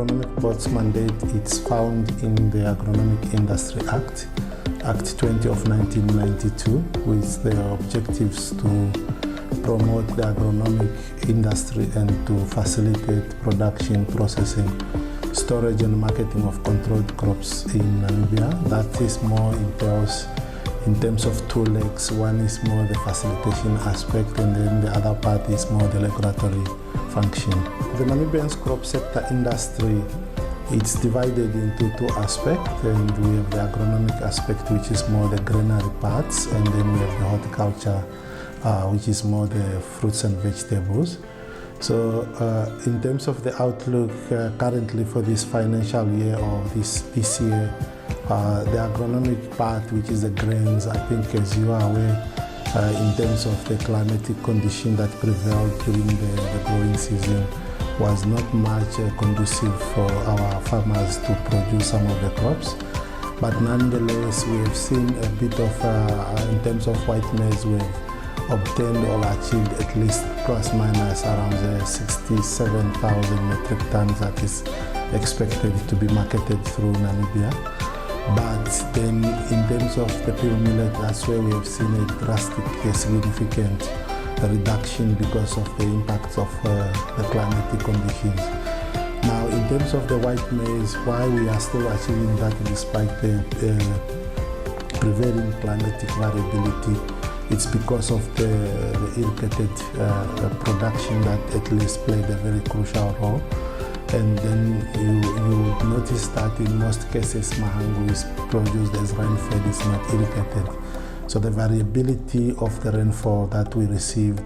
Agronomic Board's mandate, it's found in the Agronomic Industry Act, Act 20 of 1992, with the objectives to promote the agronomic industry and to facilitate production, processing, storage and marketing of controlled crops in Namibia. That is more entails in terms of two legs. One is more the facilitation aspect, and then the other part is more the regulatory function. The Namibian's crop sector industry, it's divided into two aspects, and we have the agronomic aspect, which is more the granary parts, and then we have the horticulture, which is more the fruits and vegetables. So in terms of the outlook currently for this financial year or this year, the agronomic part, which is the grains, I think as you are aware, in terms of the climatic condition that prevailed during the growing season, was not much conducive for our farmers to produce some of the crops. But nonetheless, we have seen a bit of, in terms of white maize, we've obtained or achieved at least plus minus around the 67,000 metric tons that is expected to be marketed through Namibia. But then in terms of the pure millet, that's where we have seen a drastic, significant reduction because of the impacts of the climatic conditions. Now, in terms of the white maize, why we are still achieving that despite the prevailing climatic variability, it's because of the irrigated production that at least played a very crucial role. And then you notice that in most cases, Mahangu is produced as rain-fed, is not irrigated. So the variability of the rainfall that we received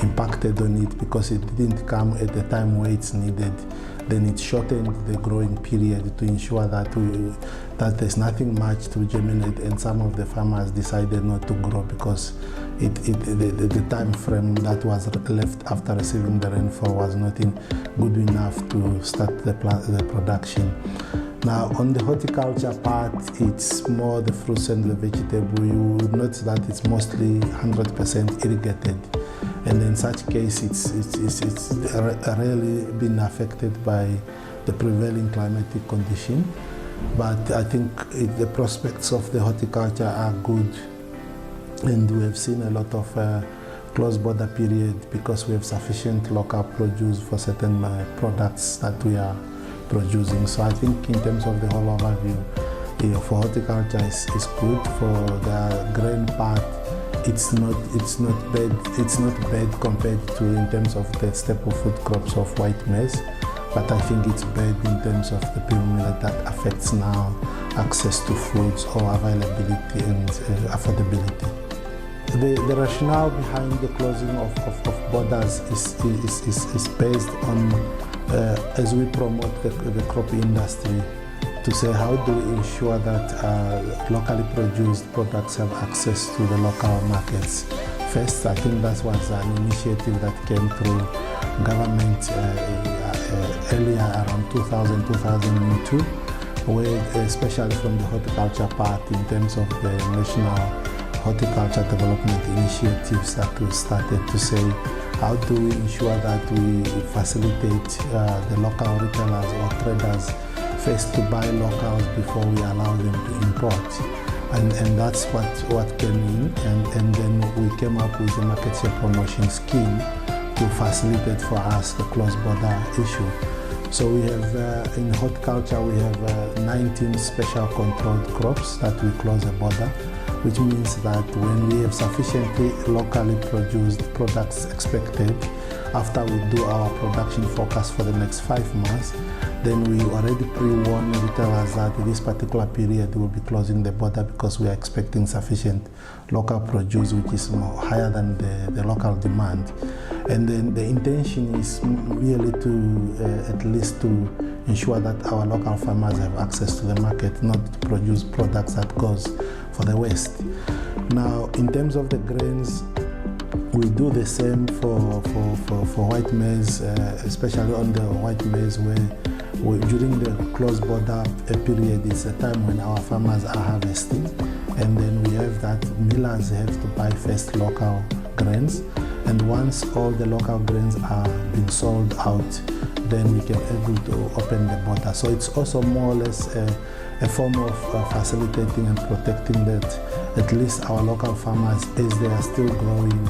impacted on it because it didn't come at the time where it's needed. Then it shortened the growing period to ensure that there's nothing much to germinate, and some of the farmers decided not to grow because the time frame that was left after receiving the rainfall was not good enough to start the production. Now, on the horticulture part, it's more the fruits and the vegetable. You will notice that it's mostly 100% irrigated, and in such case, it's rarely been affected by the prevailing climatic condition. But I think the prospects of the horticulture are good, and we have seen a lot of close border period because we have sufficient local produce for certain products that we are producing. So I think in terms of the whole overview, for horticulture is good. For the grain part, it's not bad compared to in terms of the staple food crops of white maize, but I think it's bad in terms of the pure millet that affects now access to foods or availability and affordability. The rationale behind the closing of borders is based on as we promote the crop industry, to say how do we ensure that locally produced products have access to the local markets. First, I think that was an initiative that came through government earlier around 2000-2002, where especially from the horticulture part in terms of the national horticulture development initiatives that we started to say, how do we ensure that we facilitate the local retailers or traders first to buy locals before we allow them to import. And that's what came in, and then we came up with a market share promotion scheme to facilitate for us the cross-border issue. So we have, in horticulture, we have 19 special controlled crops that we close the border, which means that when we have sufficiently locally produced products expected, after we do our production forecast for the next 5 months, then we already pre-warn retailers that this particular period will be closing the border because we are expecting sufficient local produce, which is higher than the local demand. And then the intention is really to at least to ensure that our local farmers have access to the market, not to produce products that goes for the West. Now, in terms of the grains, we do the same for white maize, especially on the white maize, where during the closed border period is a time when our farmers are harvesting, and then we have that millers have to buy first local grains, and once all the local grains are being sold out, then we can able to open the border. So it's also more or less a form of facilitating and protecting that at least our local farmers, as they are still growing,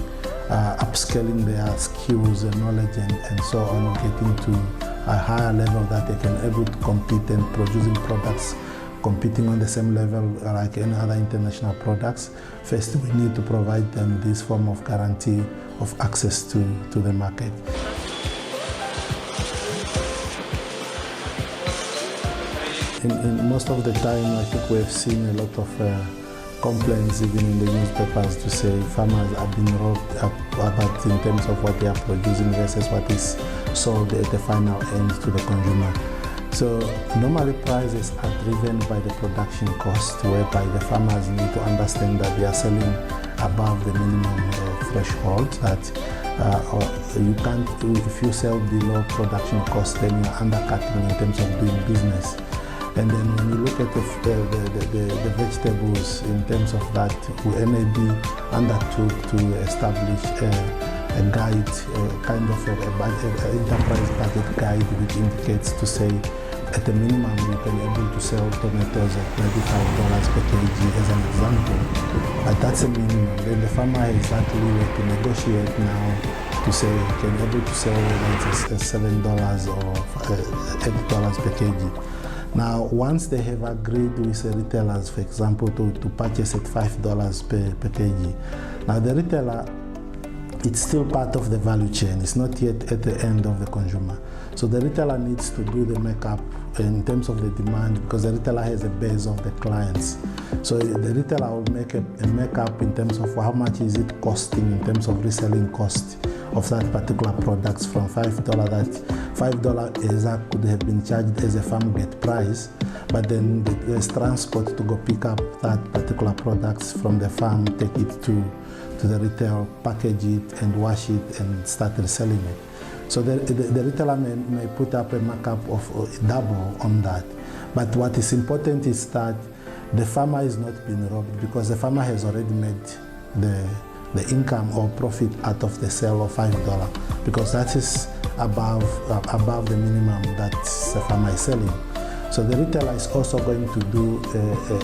upscaling their skills and knowledge and so on, getting to a higher level that they can able to compete and producing products competing on the same level like any other international products. First, we need to provide them this form of guarantee of access to the market. In most of the time, I think we have seen a lot of complaints even in the newspapers to say farmers are being robbed about in terms of what they are producing versus what is sold at the final end to the consumer. So normally prices are driven by the production cost, whereby the farmers need to understand that they are selling above the minimum threshold, that you can't, if you sell below production cost, then you're undercutting in terms of doing business. And then when you look at the vegetables in terms of that, NAB undertook to establish a guide, kind of an enterprise budget guide, which indicates to say at the minimum you can able to sell tomatoes at $25 per kg as an example. But that's a minimum. Then the farmer has actually to negotiate now to say he can able to sell whether it's $7 or $8 per kg. Now, once they have agreed with the retailers, for example, to purchase at $5 per kg, now the retailer, it's still part of the value chain. It's not yet at the end of the consumer. So the retailer needs to do the makeup in terms of the demand, because the retailer has a base of the clients. So the retailer will make a makeup in terms of how much is it costing in terms of reselling cost of that particular products from $5. That $5 exact could have been charged as a farm gate price, but then there's transport to go pick up that particular products from the farm, take it to the retail, package it and wash it and start reselling it. So the retailer may put up a markup of double on that. But what is important is that the farmer is not being robbed, because the farmer has already made the income or profit out of the sale of $5, because that is above the minimum that the farmer is selling. So the retailer is also going to do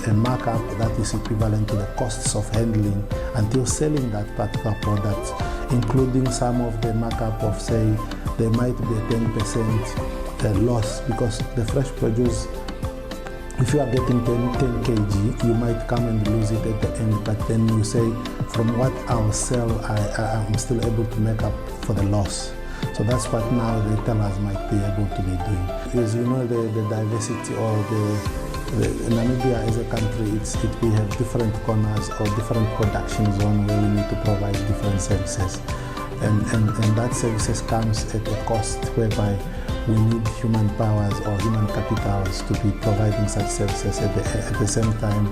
a markup that is equivalent to the costs of handling until selling that particular product, including some of the markup of, say, there might be a 10% loss, because the fresh produce, if you are getting 10 kg, you might come and lose it at the end, but then you say, from what I'll sell, I'm still able to make up for the loss. So that's what now the retailers might be able to be doing. As you know, the diversity or Namibia as a country, we have different corners or different production zones where we need to provide different services. And that services comes at a cost whereby we need human powers or human capitals to be providing such services. At the same time,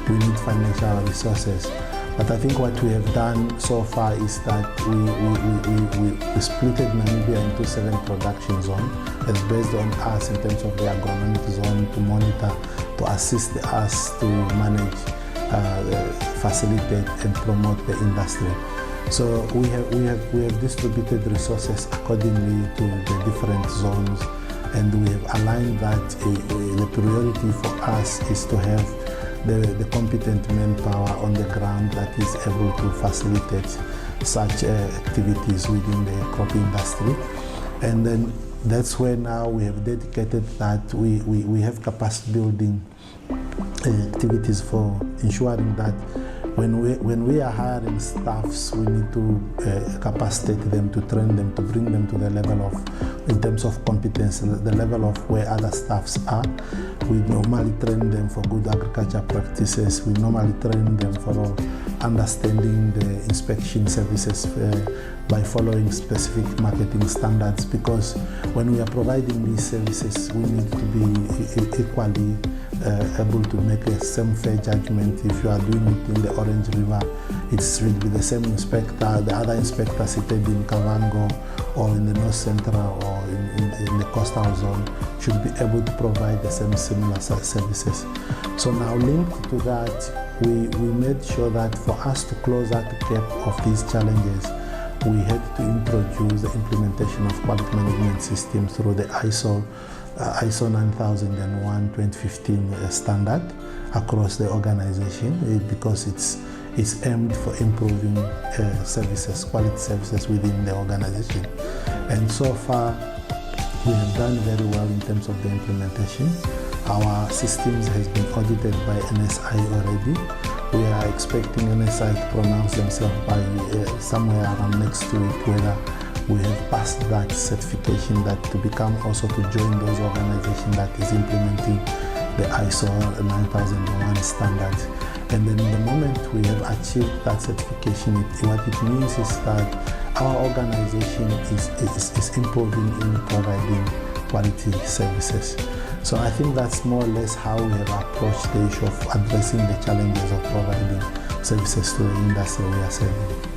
we need financial resources. But I think what we have done so far is that we split Namibia into 7 production zones. It's based on us in terms of the agronomic zone to monitor, to assist us to manage, facilitate and promote the industry. So we have distributed resources accordingly to the different zones, and we have aligned that the priority for us is to have the competent manpower on the ground that is able to facilitate such activities within the crop industry. And then that's where now we have dedicated that we have capacity building activities for ensuring that when we are hiring staffs, we need to capacitate them, to train them, to bring them to the level of, in terms of competence, the level of where other staffs are. We normally train them for good agriculture practices. We normally train them for understanding the inspection services by following specific marketing standards, because when we are providing these services, we need to be equally able to make a same fair judgment. If you are doing it in the Orange River, it should be the same inspector, the other inspector seated in Kavango or in the North Central or in the coastal zone should be able to provide the same similar services. So now linked to that, we made sure that for us to close that gap of these challenges, we had to introduce the implementation of quality management system through the ISO 9001:2015 standard across the organization, because it's aimed for improving quality services within the organization. And so far, we have done very well in terms of the implementation. Our systems has been audited by NSI already. We are expecting NSI to pronounce themselves by somewhere around next week whether we have passed that certification, that to become also to join those organizations that is implementing the ISO 9001 standards. And then the moment we have achieved that certification, what it means is that our organization is improving in providing quality services. So I think that's more or less how we have approached the issue of addressing the challenges of providing services to the industry we are serving.